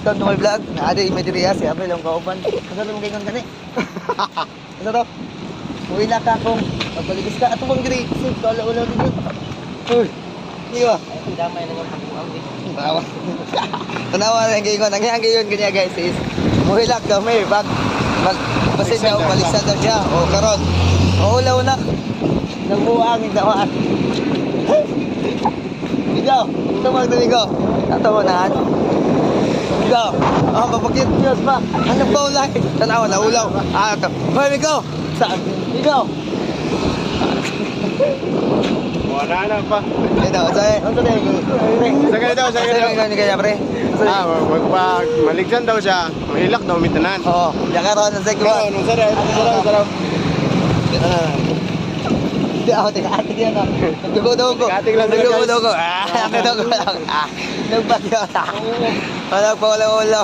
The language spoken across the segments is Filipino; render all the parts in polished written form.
welcome to my vlog. Naadi may diriya si Abel ang kauban. Asa to mga gani? Asa to? Muila ka kung magbaligis ka atong bang diri. Sid ko ulo dito. Uy. Iyo. Ay, damay na yung habuang din. Tawa. Tanawa lang gingon. Ang giyon kanya guys is muhilak kami pag basit na balisan daw siya. O karon. O ulaw na. Nagbuang indawaan. Ikaw, ito magdamigo. Ito mo na ano. Ikaw, papakit Diyos ba? Ano ba ulay? Tanawa na ulaw. Ito. Hoy, ikaw. Saan? Ikaw. Wala na pa. Ito, sa'yo. Ano sa'yo? Sa ganito, sa ganito. Sa'yo ni kanya, pre. Pag maligsan daw siya, mahilak daw mitanan. Oo. Yan ka ron, sa'yo ko. Pero, nung sarap. Hindi ako, tika-atik yan ah. Nagdugo-dugo ko. Tika-atik lang, Nagdugo-dugo ko. Nagdugo lang. Nagbagyo. Wala pa ulo-ulo.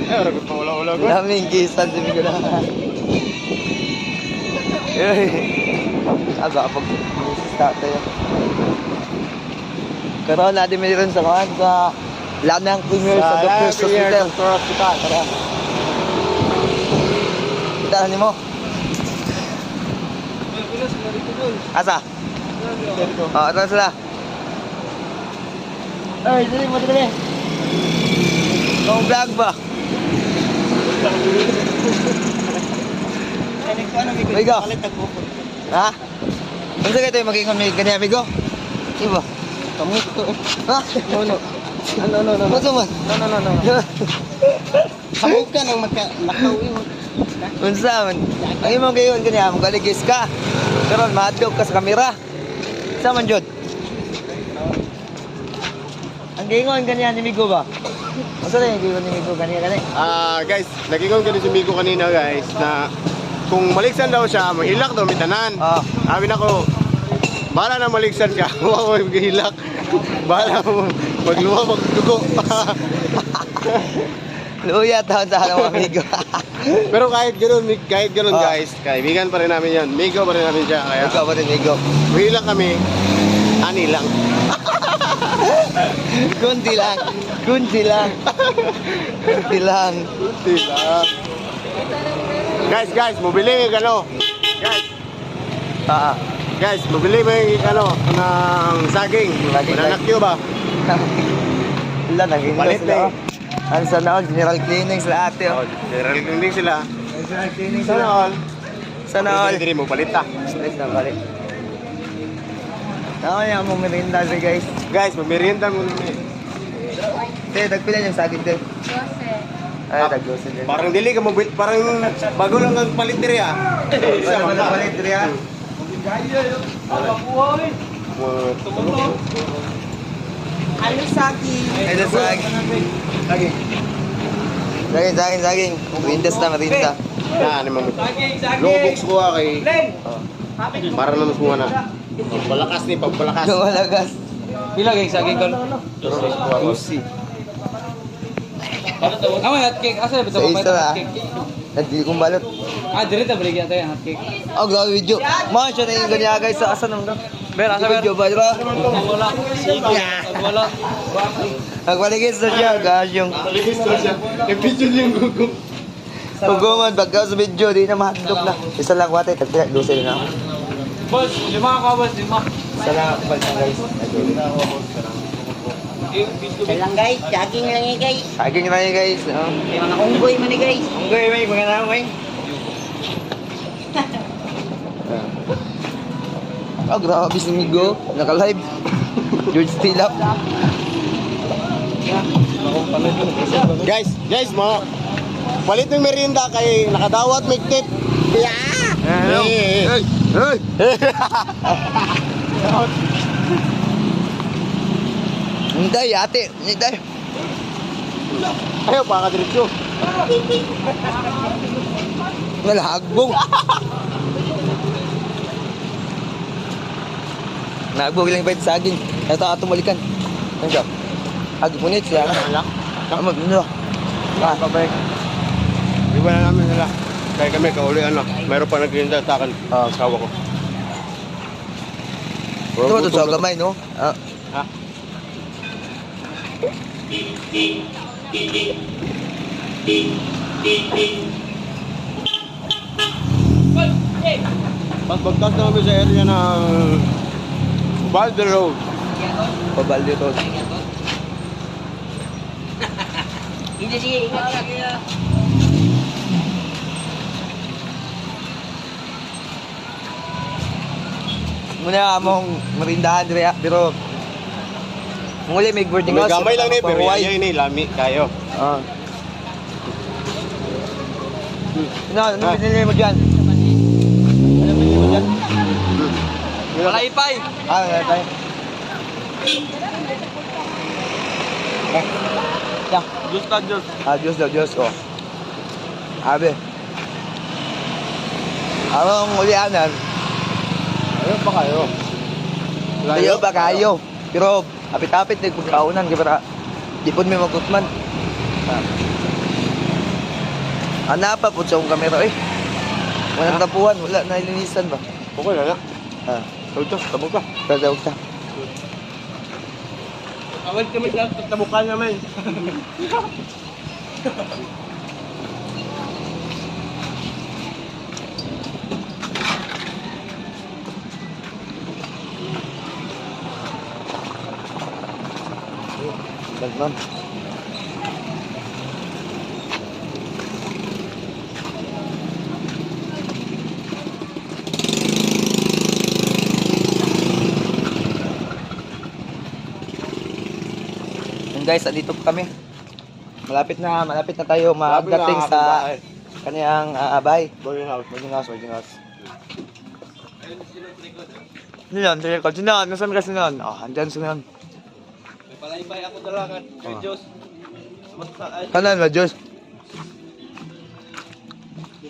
Wala ko pa ulo-ulo ko. Laming kisan si Migo na. Aga, pag start tayo. Karoon natin mayroon sa kawan sa Lanang Premier sa Doctor's Hospital. Tara. Kita mo. Asa? Oh, ito sila. Ay, dali mo dali. Kung vlog ba? Migo. Ha? Ano sa kayo maging kami ganyan, amigo? Iba? Kamusto. Ha? No. Masa man? No. Hamog ka nang makauwi mo. Unsa man? Ang imong gayon kanya, magaligis ka. Karon mahadlok ka sa kamera. Sa man jud? Ang gayon kanya ni Migo ba? Asa na yung gayon ni Migo kanya kani? Guys, nagigong ganun si Miko kanina guys, na kung maligsan daw siya, mahilak daw mitanan. Ah. Sabi na ko, bahala na maligsan siya, huwag mo maghilak. Bahala mo magluwa, magdugo. Luya taon sa mga amigo. Pero kahit ganun guys, kaibigan pa rin namin yan. Migo pa rin namin siya. Kaya Ikaw pa rin, Migo. mahilak kami, ani lang. Kunti lang. Kunti lang. Kunti lang. Diba? Guys, mabili yung ano. Guys, mabili mo yung ano, ng saging. Saging. Mananakyo ba? Wala, naging Palit sila. eh. Ano sana all? General cleaning sila ate. Oh, general cleaning sila. General cleaning Sana all. Sana all. Hindi mo palita. Stress na balik. Tama niya mong merinda si guys. Guys, mamerienda mo rin eh. Te, tagpilan yung saging din. Ay, tag-12 din. Parang dili ka mabit, parang bago lang ang palit diri ah. Wala mo na palit riya. Ano saging? Ito saging. Saging. Merindas na, merinda. Yan, ano mo. Lobok ko kay. Para naman suwa na. Pagpalakas ni, pagpalakas. Lumalagas. Pila kay saging kon? Lucy. Amo hot cake. Asa ba Sa isa na. cake? Hindi kong balot. Dire ta balik tayo hot cake. Oh, grabe video. Mga siya na yung ganyan guys sa asan nung Ber, asa ber? video ba, diba? Wala. Wala. Nagpaligis na siya, guys, yung Nag-video niya yung gugong. huguman, pagka sa video, di na mahadlok na. Isa lang wate, tagpila, 12 na. Boss, 5 ka boss, 5. Isa lang, balik na guys. Lang guys, jogging lang eh guys. Saging na yun guys. Oh. May mga unggoy man eh guys. Unggoy, may mga namay. Oh, grabe si Migo. Naka-live. George Stilap. Guys, mga palit ng merienda kay nakadawat may tip. Hey! Hinday, ate. Hinday. Ayaw pa ka diretso. Nalahagbong. Nahagbong lang ba yung saging? Ito tumalikan. Ano siya? Agpunit siya. Tama, ano? Babay. Iba na namin nila. Kaya kami kauli ano, mayroon pa nagrinda sa akin. Asawa ko. Ito ba ito sa gamay, no? Ha? Pagbagtas na kami sa area ng Balder Road. Pabalyo to. Hindi sige, ingat. Muna among marindahan dire pero muli may boarding May house. gamay lang ni, pero Pahuway. yan ni, lami kayo. Ah. Ano binili mo dyan? Ano binili mo dyan? Malaypay. Ah, wala tayo. Yeah. Diyos ka, Diyos. Ah, Diyos daw, Diyos ko. Abe. Ang ulianan, Ayun pa kayo. layo ba kayo? Pero, apit-apit na yung pagkaunan, kaya di po may magkutman. Hanapa po sa akong kamera eh. Walang tapuhan, wala, nailinisan ba? Okay na na. Ah, Ito, tabog ka. tadaw ka. Awal kami sa tabukan namin. Ganun. Yun guys, andito po kami. Malapit na tayo magdating sa kaniyang bahay. Boarding house. Boarding house. Sinan, record. Sinan, nasan ka sinan? Oh, andyan sinan. May palaypay ako dalangan. Kay Diyos. Kanan ba, Diyos?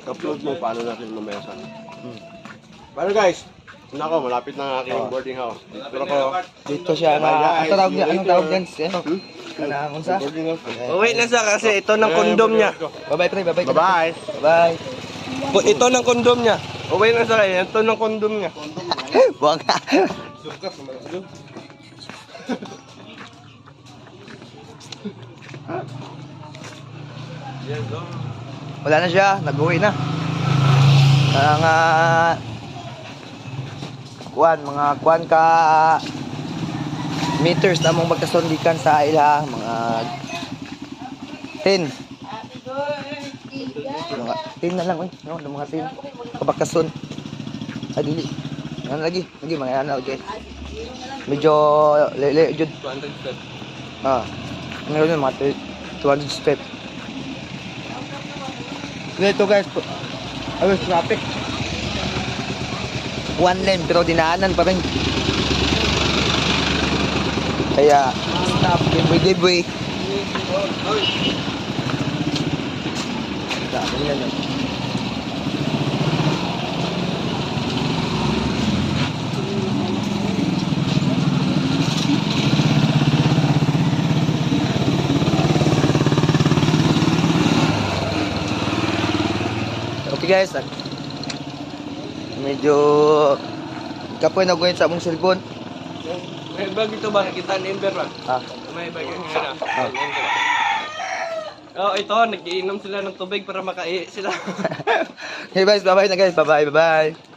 Upload mo, paano natin mamaya sa Pero guys, nako, malapit na ang aking Oh. boarding house. Pero ko, Dito siya na, ang tawag niya, anong tawag niyan? Ano? Kanang unsa? boarding house. Uwi na siya kasi ito ng kondom niya. Bye-bye, pre, bye-bye. Bye-bye. Bye. Ito ng kondom niya. Uwi na siya. Ito ng kondom niya. Buwag ka. Wala na siya, nag-uwi na. Mga kuan ka meters na mong magkasundikan sa ilang mga 10. Mga 10 na lang, oy. No, mga 10. Kabakason. Ay, dili. Ano lagi? Lagi, mga ano, okay. Medyo lele, jud. 200 step. Ah. Meron yung mga 200 step. Ito guys, ayos traffic. One lane pero dinaanan pa rin. Kaya stop, give way. Dami yan eh. Okay guys, medyo kapoy na gawin sa among cellphone. May bag ito ba? Nakita ni Ember ba? Ah. May bag yun nga na. Oh, ito. Nag-iinom sila ng tubig para makai sila. Hey guys, bye bye na guys. Bye bye, bye bye.